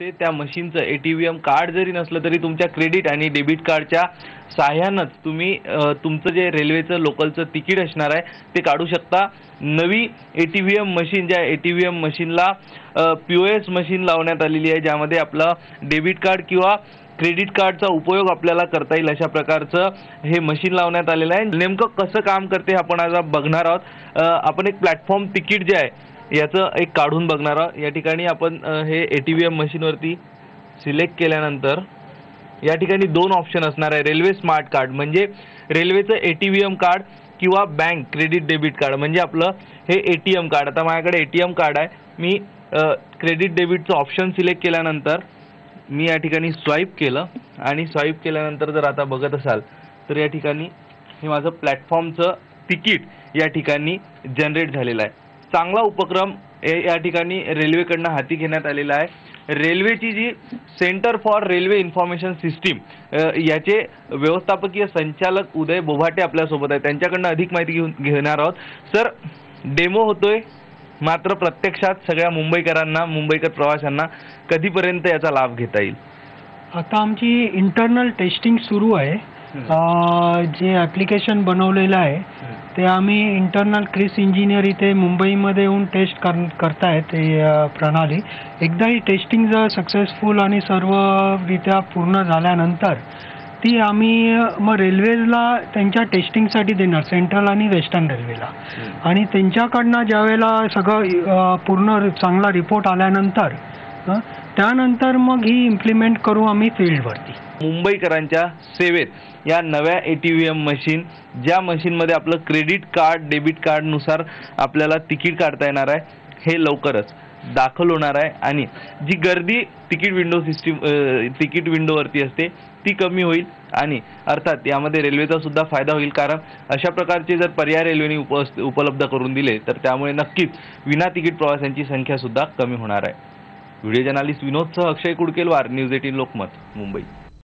त्या मशीनचं ATVM card जरी नसलं तरी तुमच्या क्रेडिट आणि डेबिट कार्डच्या सहाय्यानेच तुम्ही तुमचं जे रेल्वेचं लोकलचं तिकीट असणार आहे ते काढू शकता। नवी एटीव्हीएम मशीन, ज्या एटीव्हीएम मशीनला पीओएस मशीन लावण्यात आलेली आहे, ज्यामध्ये आपलं डेबिट कार्ड किंवा क्रेडिट कार्डचा उपयोग आपल्याला करता येईल अशा प्रकारचं हे मशीन लावण्यात आलेलं आहे। नेमकं कसं काम करते आपण आज बघणार आहोत। आपण एक प्लॅटफॉर्म तिकीट जे आहे याचं एक काढून बघणार आहोत। या ठिकाणी आपण हे एटीव्हीएम मशीनवरती सिलेक्ट केल्यानंतर या ठिकाणी दोन ऑप्शन असणार आहे। रेल्वे स्मार्ट कार्ड म्हणजे रेल्वेचं एटीव्हीएम कार्ड किंवा बँक क्रेडिट डेबिट कार्ड म्हणजे आपलं हे एटीएम कार्ड। आता माझ्याकडे एटीएम कार्ड आहे, मी क्रेडिट डेबिटचं ऑप्शन सिलेक्ट केल्यानंतर मी या ठिकाणी स्वाईप केलं आणि स्वाईप केल्यानंतर जर आता बघत असाल तर या ठिकाणी हे माझं प्लॅटफॉर्मचं तिकीट या ठिकाणी जनरेट झालेलं आहे। चांगला उपक्रम या ठिकाणी रेल्वेकडनं हाती घेण्यात आलेला आहे। रेल्वेची जी centre for railway information system याचे व्यवस्थापकीय संचालक उदय बोभाटे आपल्यासोबत आहेत, त्यांच्याकडनं अधिक माहिती घेणार आहोत। सर, डेमो होतोय मात्र प्रत्यक्षात सगळ्या मुंबईकरांना, मुंबईकर प्रवाशांना कधीपर्यंत याचा लाभ घेता येईल? आता आमची इंटरनल टेस्टिंग सुरू आहे। जे ॲप्लिकेशन बनवलेलं आहे ते आम्ही इंटरनल क्रिस इंजिनियर इथे मुंबईमध्ये येऊन टेस्ट करतायत ते प्रणाली। एकदा ही टेस्टिंग जर सक्सेसफुल आणि सर्वरित्या पूर्ण झाल्यानंतर ती आम्ही मग रेल्वेला त्यांच्या टेस्टिंगसाठी देणार, सेंट्रल आणि वेस्टर्न रेल्वेला। आणि त्यांच्याकडनं ज्यावेळेला सगळं पूर्ण चांगला रिपोर्ट आल्यानंतर त्यानंतर मग ही इम्प्लिमेंट करू आम्ही फील्डवरती। मुंबईकरांच्या सेवेत या नव्या एटीव्हीएम मशीन, ज्या मशीनमध्ये आपलं क्रेडिट कार्ड डेबिट कार्डनुसार आपल्याला तिकीट काढता येणार आहे, हे लवकरच दाखल होणार आहे। आणि जी गर्दी तिकीट विंडोवरती असते ती कमी होईल आणि अर्थात यामध्ये रेल्वेचा सुद्धा फायदा होईल, कारण अशा प्रकारचे जर पर्याय रेल्वेने उपलब्ध करून दिले तर त्यामुळे नक्कीच विना तिकीट प्रवाशांची संख्या सुद्धा कमी होणार आहे। व्हिडिओ जर्नलिस्ट विनोदसह अक्षय कुडकेलवार, न्यूज 18 लोकमत, मुंबई।